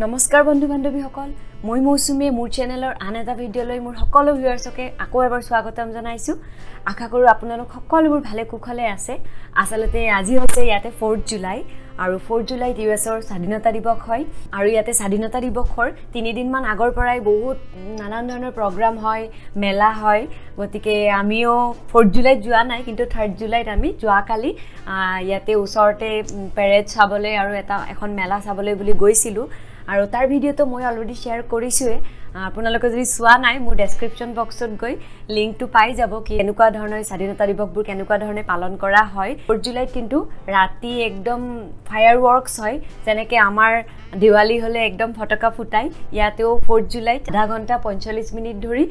নমস্কাৰ বন্ধু বান্ধৱীসকল মই মৌচুমী মোৰ চেনেলৰ আন এটা ভিডিঅ'লৈ মোৰ সকলো ভিউৱাৰ্ছকে আকৌ এবাৰ স্বাগতম জনাইছো আশা কৰো আপোনালোক সকলোবোৰ ভালে কুশলে আছে আসলতে আজি হৈছে ইয়াতে 4 জুলাই আৰু 4 জুলাইত ইউএছৰ স্বাধীনতা দিৱস হয় আৰু ইয়াতে স্বাধীনতা দিৱসৰ 3 দিন মান আগৰ পৰাই বহুত নানান ধৰণৰ প্ৰগ্ৰাম হয় মেলা হয় গতিকে আমিও 4 জুলাইত যোৱা নাই কিন্তু 3 জুলাইত আমি যোৱা কালি ইয়াতে ওচৰতে পেৰেড চাবলৈ আৰু এখন মেলা চাবলৈ বুলি গৈছিলো আৰু তাৰ ভিডিওটো মই অলৰেডি শেয়াৰ কৰিছোৱে আপোনালোকে যদি চোৱা নাই মোৰ ডেসক্ৰিপচন বক্সত গৈ লিংকটো পাই যাব কি এনেকুৱা ধৰণৰ স্বাধীনতা দিৱসবোৰ কেনেকুৱা ধৰণে পালন কৰা হয় 4 জুলাইত কিন্তু ৰাতি একদম ফায়াৰৱৰ্কছ হয় যেনেকে আমাৰ দিৱালী হলে একদম ফটকা ফুটাই ইয়াতেও 4 জুলাইত আধা ঘণ্টা 45 মিনিট ধৰি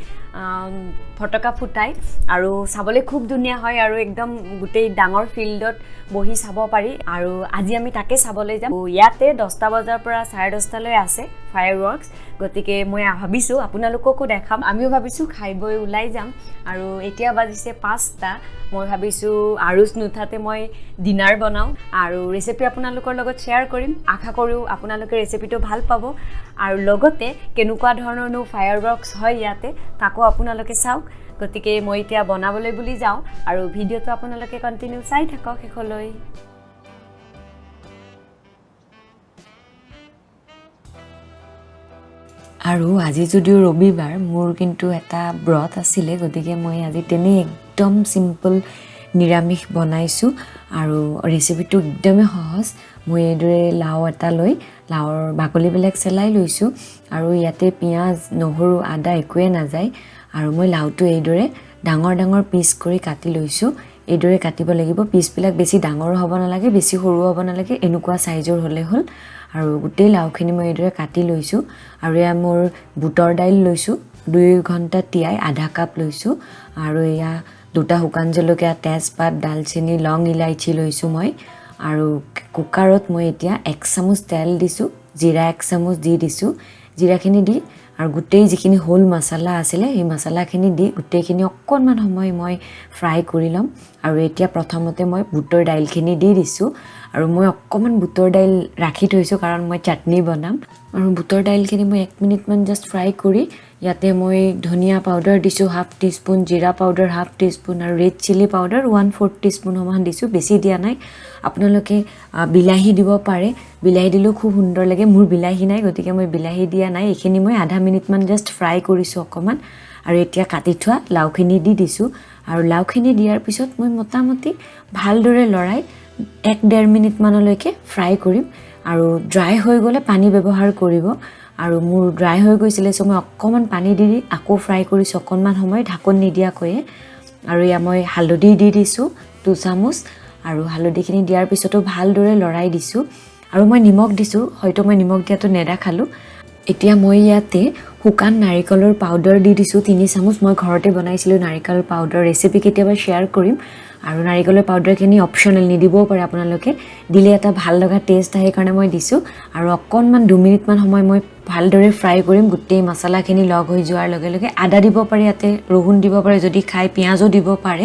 ফটকা ফুটাই আৰু চাবলৈ খুব ধুনীয়া হয় আৰু একদম গোটেই ডাঙৰ ফিল্ডত বহি চাব পাৰি আৰু আজি আমি তাকে চাবলৈ যাম ইয়াতে 10টা বজাৰ পৰা 10:30 লৈ আছে ফায়াৰৱৰ্কছ গতিকে মই ভাবিছো আপোনালোককো দেখাম আমিও ভাবিছো খাই বৈ ওলাই যাম আৰু এতিয়া বাজিছে 5টা মই ভাবিছো আৰুছ নুঠাতে মই ডিনাৰ বনাও আৰু ৰেচিপি আপোনালোকৰ লগত শেয়াৰ কৰিম আশা কৰো আপোনালোকে ৰেচিপিটো ভাল পাব আৰু লগতে কেনেকুৱা ধৰণৰনো ফায়াৰৱৰ্কছ হয় ইয়াতে তাকো আপোনালোকে চাওক গতিকে মই এতিয়া বনাবলৈ বুলি যাওঁ আৰু ভিডিওটো আপোনালোকে কন্টিনিউ চাই থাকক শেষলৈ আৰু আজি যদিও ৰবিবাৰ মোৰ কিন্তু এটা ব্ৰত আছিলে গতিকে মই আজি তেনে একদম সিম্পল নিৰামিষ বনাইছো আৰু ৰেচিপিটো একদমই সহজ মই এদৰে লাও এটা লৈ লাওৰ বাকলিবিলাক চেলাই লৈছো আৰু ইয়াতে পিয়াজ নহৰু আদা একোৱে নাযায় আৰু মই লাওটো এদৰে ডাঙৰ ডাঙৰ পিচ কৰি কাটি লৈছো এদৰে কাটিব লাগিব পিচবিলাক বেছি ডাঙৰ হ'ব নালাগে বেছি সৰু হ'ব নালাগে এনেকুৱা সাইজৰ হলে হল আৰু গোটেই লাওখিনি মই এদৰে কাটি লৈছো আৰু এয়া মোৰ বুটৰ দাইল লৈছো 2 ঘণ্টা তিয়াই আধা কাপ লৈছো আৰু এয়া দুটা শুকান জলকীয়া তেজপাত দালচিনি লং ইলাইচি লৈছো মই আৰু কুকাৰত মই এতিয়া 1 চামুচ তেল দিছো জিৰা 1 চামুচ দি দিছো জিৰাখিনি দি আৰু গোটেই যিখিনি হোল মছলা আছিল এই মছলাখিনি দি গোটেইখিনি অকণমান সময় মই ফ্ৰাই কৰি লম আৰু এতিয়া প্ৰথমতে মই বুটৰ দাইলখিনি দি দিছো আৰু মই অকণমান বুটৰ দাইল ৰাখি থৈছো কাৰণ মই চাটনি বনাম আৰু বুটৰ দাইলখিনি মই 1 মিনিট মান জাস্ট ফ্ৰাই কৰি ইয়াতে মই ধনিয়া পাউডাৰ দিছো হাফ টিস্পুন জিৰা পাউডাৰ হাফ টিস্পুন আৰু ৰেড চিলি পাউডাৰ 1/4 টিস্পুন সমান দিছো বেছি দিয়া নাই আপোনালোকে বিলাহী দিব পাৰে বিলাহী দিলেও খুব সুন্দৰ লাগে মোৰ বিলাহী নাই গতিকে মই বিলাহী দিয়া নাই এখিনি মই আধা মিনিট মান জাস্ট ফ্ৰাই কৰিছো অকমান আৰু এতিয়া কাটি থোৱা লাওখিনি দি দিছো আৰু লাওখিনি দিয়াৰ পিছত মই মোটামুটি ভালদৰে লৰাই 1.5 মিনিট মানলৈকে ফ্ৰাই কৰিম আৰু ড্ৰাই হৈ গলে পানী ব্যৱহাৰ কৰিব আৰু মোৰ ড্ৰাই হৈ গৈছিলে সো মই অকমান পানী দি আকৌ ফ্ৰাই কৰিছো অকমান সময় ঢাকন নিদিয়াকৈ আৰু ইয়া মই হালধি দি দিছো 2 চামুচ আৰু হালধিখিনি দিয়াৰ পিছতো ভালদৰে লৰাই দিছো আৰু মই নিমখ দিছো হয়তো মই নিমখ দিয়াটো নেদেখালো এতিয়া মই ইয়াতে শুকান নাৰিকলৰ পাউডাৰ দি দিছো 3 চামুচ মই ঘৰতে বনাইছিলো নাৰিকল পাউডাৰ ৰেচিপি কেতিয়াবা শেয়াৰ কৰিম আৰু নাৰিকলৰ পাউডাৰখিনি অপচনেল নিদিবও পাৰে আপোনালোকে দিলে এটা ভাল লগা টেষ্ট আহে কাৰণে মই দিছো আৰু অকণমান 2 মিনিট মান সময় মই ভালদৰে ফ্ৰাই কৰিম গোটেই মছলাখিনি লগ হৈ যোৱাৰ লগে লগে আদা দিব পাৰে ইয়াতে ৰহুন দিব পাৰে যদি খাই পিয়াজো দিব পাৰে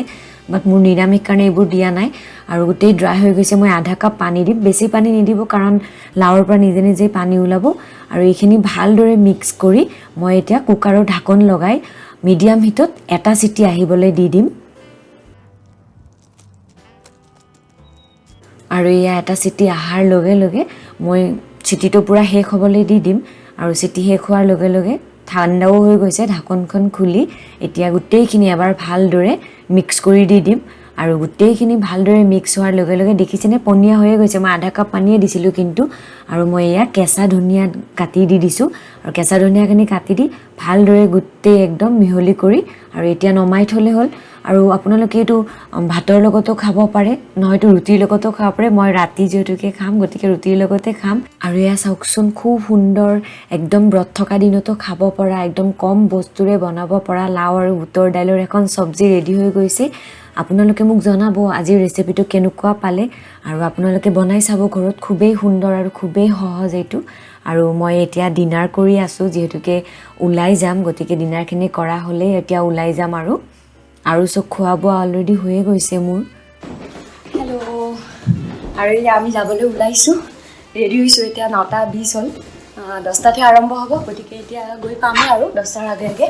বাট মোৰ নিৰামিষ কাৰণে এইবোৰ দিয়া নাই আৰু গোটেই ড্ৰাই হৈ গৈছে মই আধা কাপ পানী দিম বেছি পানী নিদিব কাৰণ লাওৰ পৰা নিজে নিজে পানী ওলাব আৰু এইখিনি ভালদৰে মিক্স কৰি মই এতিয়া কুকাৰৰ ঢাকন লগাই মিডিয়াম হিটত এটা সিটি আহিবলৈ দি দিম আৰু ইয়া এটা সিটি আহাৰ লগে লগে মই সিটিটো পুৰা শেষ হ'বলৈ দি দিম আৰু সিটি শেষ হোৱাৰ লগে লগে ঠাণ্ডাও হৈ গৈছে ঢাকনখন খুলি এতিয়া গোটেইখিনি এবাৰ ভালদৰে মিক্স কৰি দি দিম আৰু গোটেইখিনি ভালদৰে মিক্স হোৱাৰ লগে লগে দেখিছেনে পনিয়া হৈ গৈছে মই আধা কাপ পানীয়ে দিছিলো কিন্তু আৰু মই ইয়া কেঁচা ধনিয়া কাটি দি দিছো আৰু কেঁচা ধনিয়াখিনি কাটি দি ভালদৰে গোটেই একদম মিহলি কৰি আৰু এতিয়া নমাই থলে হ'ল আৰু আপোনালোকে এটো ভাতৰ লগতো খাব পাৰে নহয়তো ৰুটিৰ লগতো খাব পাৰে মই ৰাতি যেতুকে খাম গতিকে ৰুটিৰ লগতে খাম আৰু ইয়া চাওকচোন খুব সুন্দৰ একদম ব্ৰত থকা দিনতো খাব পৰা একদম কম বস্তুৰে বনাব পৰা লাও আৰু বুটৰ দাইলৰ এখন সবজি ৰেডি হৈ গৈছে আপোনালোকে মোক জনাব আজি ৰেচিপিটো কেনেকুৱা পালে আৰু আপোনালোকে বনাই চাব ঘৰত খুবেই সুন্দৰ আৰু খুবেই সহজ এইটো আৰু মই এতিয়া ডিনাৰ কৰি আছো যেতুকে উলাই যাম গতিকে ডিনাৰখিনি কৰা হলে এতিয়া উলাই যাম আৰু সব খোৱাব অলৰেডি হৈয়ে গৈছে মোৰ হেল্ল' আৰু আমি যাবলৈ উলাইছো ৰেডি হৈছো এতিয়া 9:20 হ'ল 10টাতে আৰম্ভ হ'ব গতিকে এতিয়া গৈ পামেই আৰু 10টাৰ আগে আগে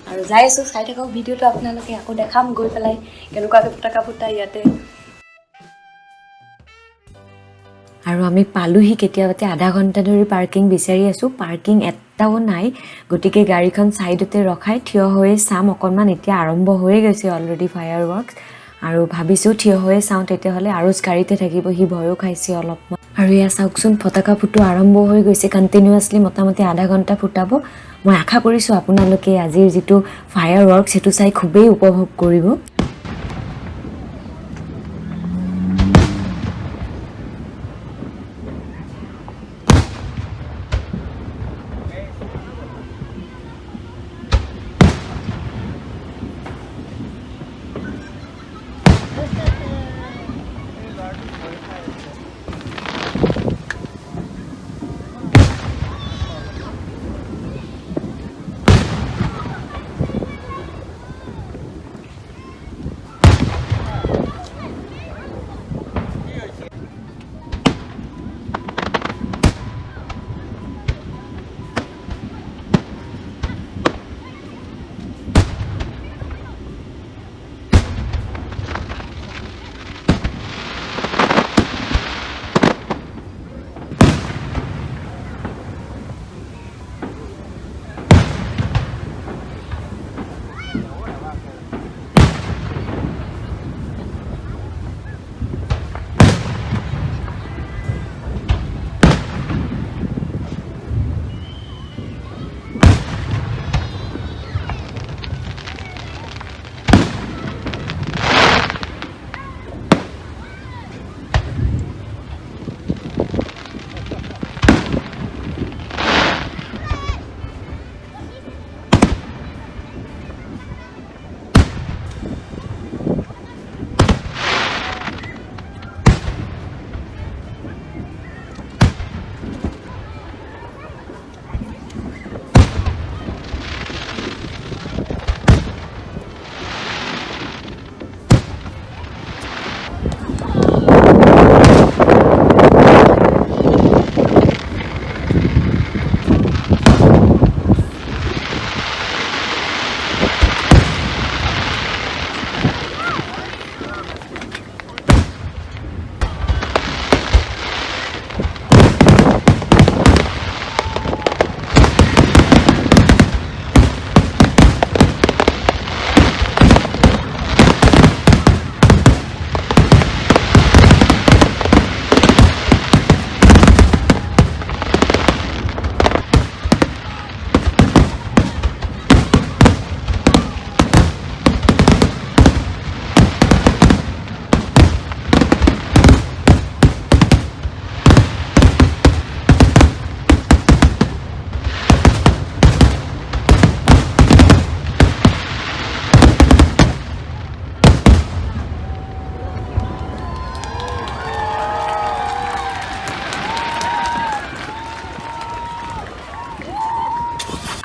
আৰু যাই আছোঁ চাই থাকক ভিডিঅ'টো আপোনালোকে আকৌ দেখাম গৈ পেলাই কেনেকুৱাকৈ পতাকা ফুটাই ইয়াতে আৰু আমি পালোহি কেতিয়াবাতে আধা ঘণ্টা ধৰি পাৰ্কিং বিচাৰি আছোঁ পাৰ্কিং এটাও নাই গতিকে গাড়ীখন ছাইডতে ৰখাই থিয় হৈ চাম অকণমান এতিয়া আৰম্ভ হৈয়ে গৈছে অলৰেডি ফায়াৰ ৱৰ্কছ আৰু ভাবিছোঁ থিয় হৈয়ে চাওঁ তেতিয়াহ'লে আৰু গাড়ীতে থাকিব সি ভয়ো খাইছে অলপমান আৰু এয়া চাওকচোন পতাকা ফুটোৱা আৰম্ভ হৈ গৈছে কণ্টিনিউৱাছলি মোটামুটি আধা ঘণ্টা ফুটাব মই আশা কৰিছোঁ আপোনালোকে আজিৰ যিটো ফায়াৰ ৱৰ্কছ সেইটো চাই খুবেই উপভোগ কৰিব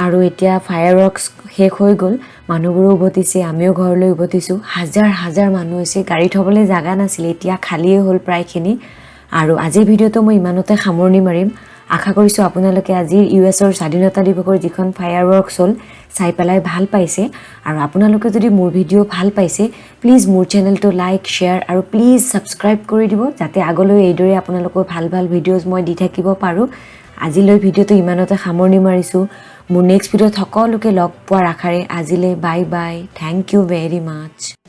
আৰু এতিয়া ফায়াৰ ৱৰ্কছ শেষ হৈ গ'ল মানুহবোৰো উভতিছে আমিও ঘৰলৈ উভতিছোঁ হাজাৰ হাজাৰ মানুহ হৈছে গাড়ী থ'বলৈ জাগা নাছিলে এতিয়া খালীয়ে হ'ল প্ৰায়খিনি আৰু আজিৰ ভিডিঅ'টো মই ইমানতে সামৰণি মাৰিম আশা কৰিছোঁ আপোনালোকে আজিৰ ইউএছৰ স্বাধীনতা দিৱসৰ যিখন ফায়াৰ ৱৰ্কছ হ'ল চাই পেলাই ভাল পাইছে আৰু আপোনালোকে যদি মোৰ ভিডিঅ' ভাল পাইছে প্লিজ মোৰ চেনেলটো লাইক শ্বেয়াৰ আৰু প্লিজ ছাবস্ক্ৰাইব কৰি দিব যাতে আগলৈ এইদৰে আপোনালোকৰ ভাল ভাল ভিডিঅ'জ মই দি থাকিব পাৰোঁ আজিলৈ ভিডিঅ'টো ইমানতে সামৰণি মাৰিছোঁ মোৰ নেক্সট ভিডিঅ'ত সকলোকে লগ পোৱাৰ আশাৰে আজিলৈ bye bye thank you very much